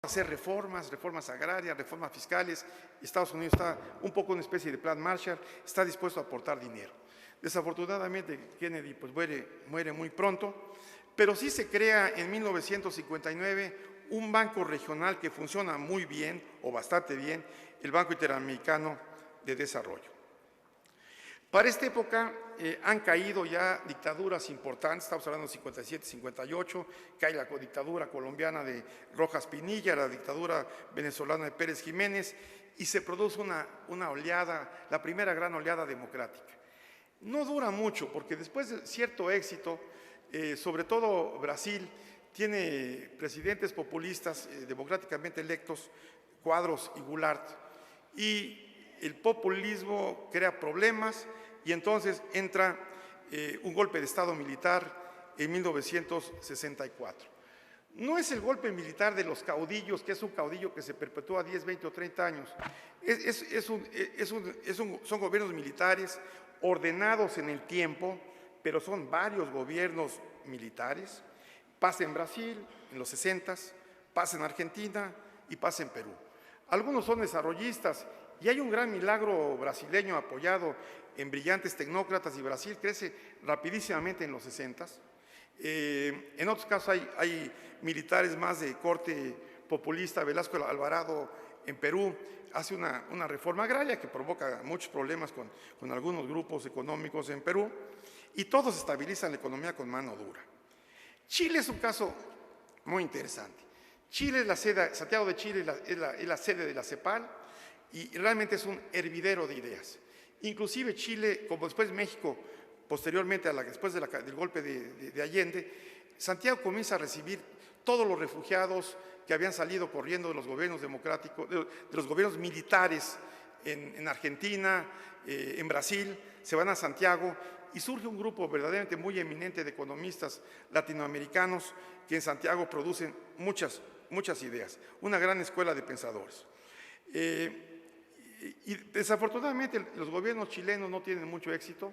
hacer reformas agrarias, reformas fiscales. Estados Unidos está un poco en una especie de plan Marshall, está dispuesto a aportar dinero. Desafortunadamente, Kennedy pues, muere muy pronto, pero sí se crea en 1959 un banco regional que funciona muy bien, o bastante bien, el Banco Interamericano de Desarrollo. Para esta época han caído ya dictaduras importantes, estamos hablando de 57, 58, cae la dictadura colombiana de Rojas Pinilla, la dictadura venezolana de Pérez Jiménez, y se produce una oleada, la primera gran oleada democrática. No dura mucho, porque después de cierto éxito, sobre todo Brasil, tiene presidentes populistas democráticamente electos, Quadros y Goulart, y el populismo crea problemas y entonces entra un golpe de Estado militar en 1964. No es el golpe militar de los caudillos, que es un caudillo que se perpetúa 10, 20 o 30 años. Son gobiernos militares ordenados en el tiempo, pero son varios gobiernos militares. Pasa en Brasil en los 60s, pasa en Argentina y pasa en Perú. Algunos son desarrollistas y hay un gran milagro brasileño apoyado en brillantes tecnócratas y Brasil crece rapidísimamente en los 60s. En otros casos hay militares más de corte populista. Velasco Alvarado en Perú hace una reforma agraria que provoca muchos problemas con algunos grupos económicos en Perú y todos estabilizan la economía con mano dura. Chile es un caso muy interesante. Chile es la sede, Santiago de Chile es la sede de la CEPAL y realmente es un hervidero de ideas. Inclusive Chile, como después México, posteriormente, después del golpe de Allende, Santiago comienza a recibir todos los refugiados que habían salido corriendo de los gobiernos democráticos, de los gobiernos militares en Argentina, en Brasil, se van a Santiago y surge un grupo verdaderamente muy eminente de economistas latinoamericanos que en Santiago producen muchas ideas, una gran escuela de pensadores. Y desafortunadamente los gobiernos chilenos no tienen mucho éxito,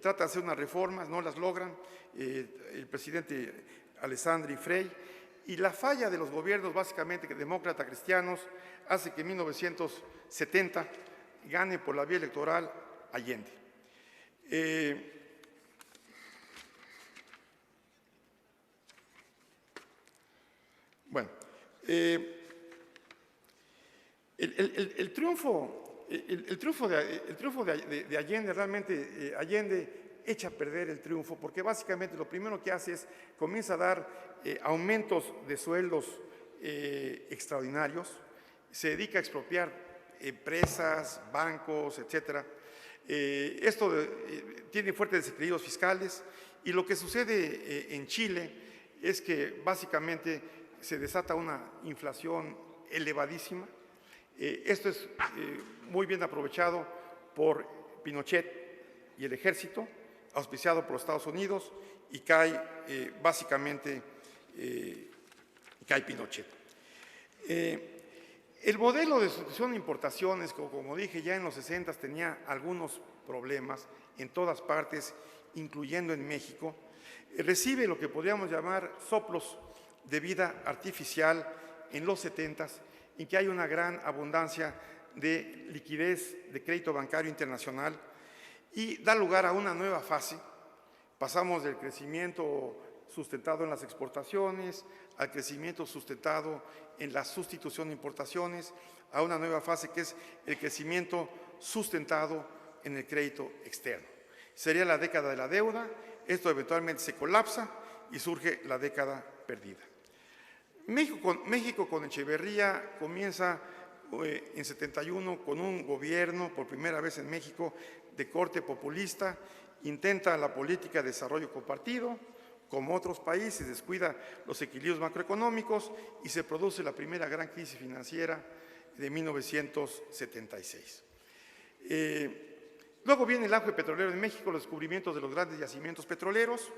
tratan de hacer unas reformas, no las logran, el presidente Alessandri Frei, y la falla de los gobiernos básicamente demócratas cristianos hace que en 1970 gane por la vía electoral Allende. Bueno, el triunfo de Allende, realmente Allende echa a perder el triunfo porque básicamente lo primero que hace es comienza a dar aumentos de sueldos extraordinarios, se dedica a expropiar empresas, bancos, etcétera. Esto tiene fuertes desequilibrios fiscales y lo que sucede en Chile es que básicamente se desata una inflación elevadísima. Esto es muy bien aprovechado por Pinochet y el ejército, auspiciado por los Estados Unidos, y cae básicamente Pinochet. El modelo de sustitución de importaciones, como dije, ya en los 60 tenía algunos problemas en todas partes, incluyendo en México. Recibe lo que podríamos llamar soplos de vida artificial en los 70s, en que hay una gran abundancia de liquidez de crédito bancario internacional y da lugar a una nueva fase. Pasamos del crecimiento sustentado en las exportaciones al crecimiento sustentado en la sustitución de importaciones, a una nueva fase que es el crecimiento sustentado en el crédito externo. Sería la década de la deuda, esto eventualmente se colapsa y surge la década perdida. México con Echeverría comienza en 71 con un gobierno, por primera vez en México, de corte populista, intenta la política de desarrollo compartido, como otros países, descuida los equilibrios macroeconómicos y se produce la primera gran crisis financiera de 1976. Luego viene el auge petrolero en México, los descubrimientos de los grandes yacimientos petroleros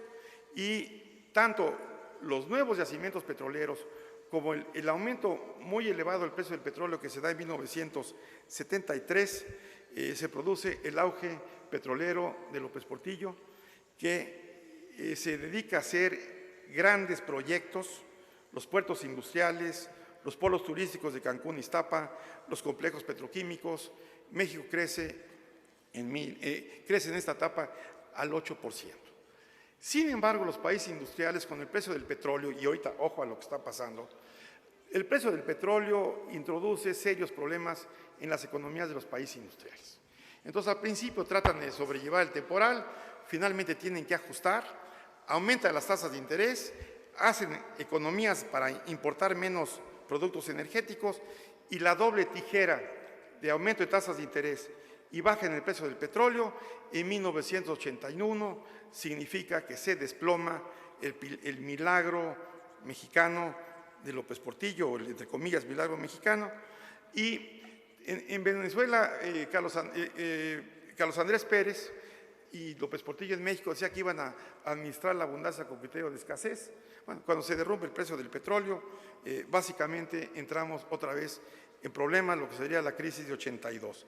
y tanto los nuevos yacimientos petroleros como el aumento muy elevado del precio del petróleo que se da en 1973, se produce el auge petrolero de López Portillo, que se dedica a hacer grandes proyectos, los puertos industriales, los polos turísticos de Cancún y Iztapa, los complejos petroquímicos. México crece en esta etapa al 8%. Sin embargo, los países industriales, con el precio del petróleo, y ahorita ojo a lo que está pasando, el precio del petróleo introduce serios problemas en las economías de los países industriales. Entonces, al principio tratan de sobrellevar el temporal, finalmente tienen que ajustar, aumentan las tasas de interés, hacen economías para importar menos productos energéticos y la doble tijera de aumento de tasas de interés y baja en el precio del petróleo en 1981 significa que se desploma el milagro mexicano de López Portillo, o el, entre comillas, milagro mexicano. Y en Venezuela, Carlos Andrés Pérez y López Portillo en México decía que iban a administrar la abundancia con criterio de escasez. Bueno, cuando se derrumbe el precio del petróleo, básicamente entramos otra vez en problemas, lo que sería la crisis de 82.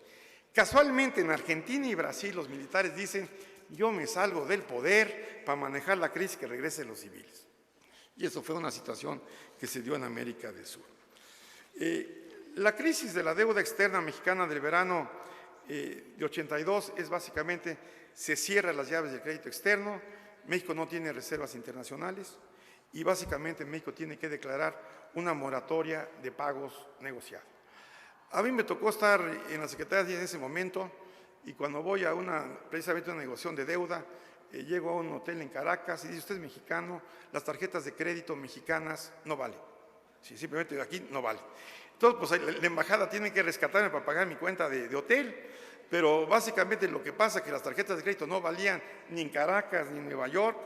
Casualmente en Argentina y Brasil los militares dicen: yo me salgo del poder para manejar la crisis, que regresen los civiles. Y eso fue una situación que se dio en América del Sur. La crisis de la deuda externa mexicana del verano de 82 es básicamente: se cierran las llaves del crédito externo, México no tiene reservas internacionales y básicamente México tiene que declarar una moratoria de pagos negociada. A mí me tocó estar en la Secretaría en ese momento y cuando voy a precisamente una negociación de deuda, llego a un hotel en Caracas y dice: usted es mexicano, las tarjetas de crédito mexicanas no valen. Sí, simplemente aquí no vale. Entonces, pues la embajada tiene que rescatarme para pagar mi cuenta de hotel, pero básicamente lo que pasa es que las tarjetas de crédito no valían ni en Caracas ni en Nueva York.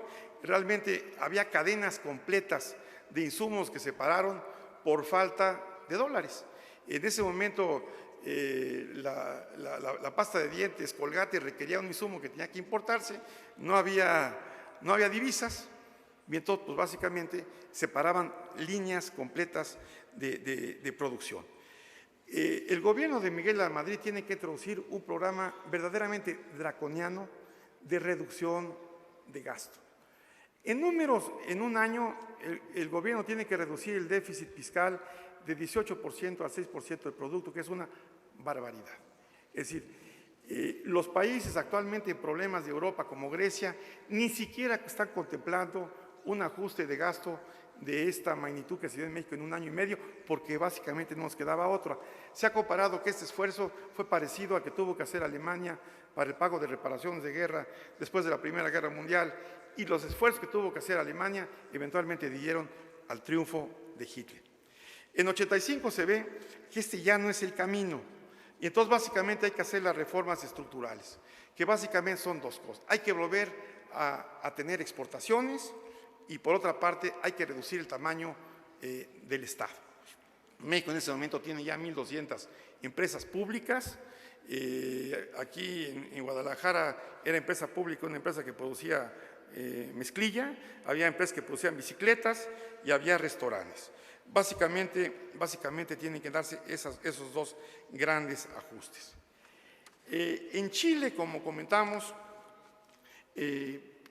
Realmente había cadenas completas de insumos que se pararon por falta de dólares. En ese momento la pasta de dientes Colgate requería un insumo que tenía que importarse, no había divisas, y entonces pues básicamente se paraban líneas completas de producción. El gobierno de Miguel de la Madrid tiene que introducir un programa verdaderamente draconiano de reducción de gasto. En números, en un año, el gobierno tiene que reducir el déficit fiscal de 18% a 6% del producto, que es una barbaridad. Es decir, los países actualmente en problemas de Europa, como Grecia, ni siquiera están contemplando un ajuste de gasto de esta magnitud que se dio en México en un año y medio, porque básicamente no nos quedaba otra. Se ha comparado que este esfuerzo fue parecido al que tuvo que hacer Alemania para el pago de reparaciones de guerra después de la Primera Guerra Mundial, y los esfuerzos que tuvo que hacer Alemania eventualmente dieron al triunfo de Hitler. En 85 se ve que este ya no es el camino, y entonces básicamente hay que hacer las reformas estructurales, que básicamente son dos cosas. Hay que volver a tener exportaciones y por otra parte hay que reducir el tamaño del Estado. México en ese momento tiene ya 1,200 empresas públicas. Aquí en Guadalajara era empresa pública, una empresa que producía mezclilla, había empresas que producían bicicletas y había restaurantes. Básicamente tienen que darse esos dos grandes ajustes. En Chile, como comentamos,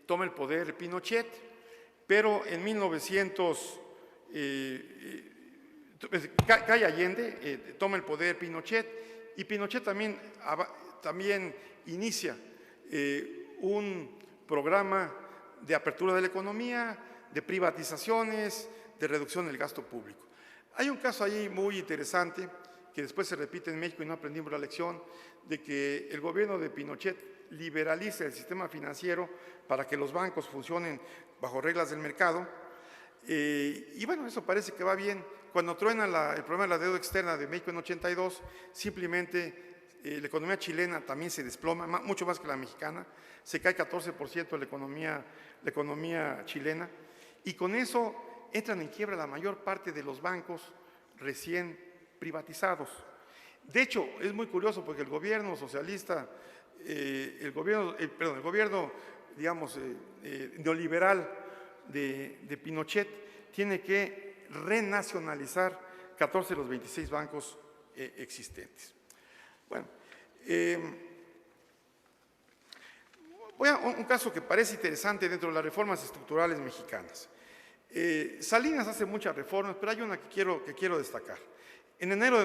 toma el poder Pinochet, pero en 1900 cae Allende, toma el poder Pinochet, y Pinochet también inicia un programa de apertura de la economía, de privatizaciones, de reducción del gasto público. Hay un caso ahí muy interesante que después se repite en México y no aprendimos la lección, de que el gobierno de Pinochet liberaliza el sistema financiero para que los bancos funcionen bajo reglas del mercado. Y bueno, eso parece que va bien. Cuando truena el problema de la deuda externa de México en 82, simplemente la economía chilena también se desploma, mucho más que la mexicana, se cae 14% la economía chilena, y con eso entran en quiebra la mayor parte de los bancos recién privatizados. De hecho, es muy curioso porque el gobierno socialista, el gobierno, digamos, neoliberal de Pinochet tiene que renacionalizar 14 de los 26 bancos existentes. Bueno, voy a un caso que parece interesante dentro de las reformas estructurales mexicanas. Salinas hace muchas reformas, pero hay una que quiero destacar. En enero de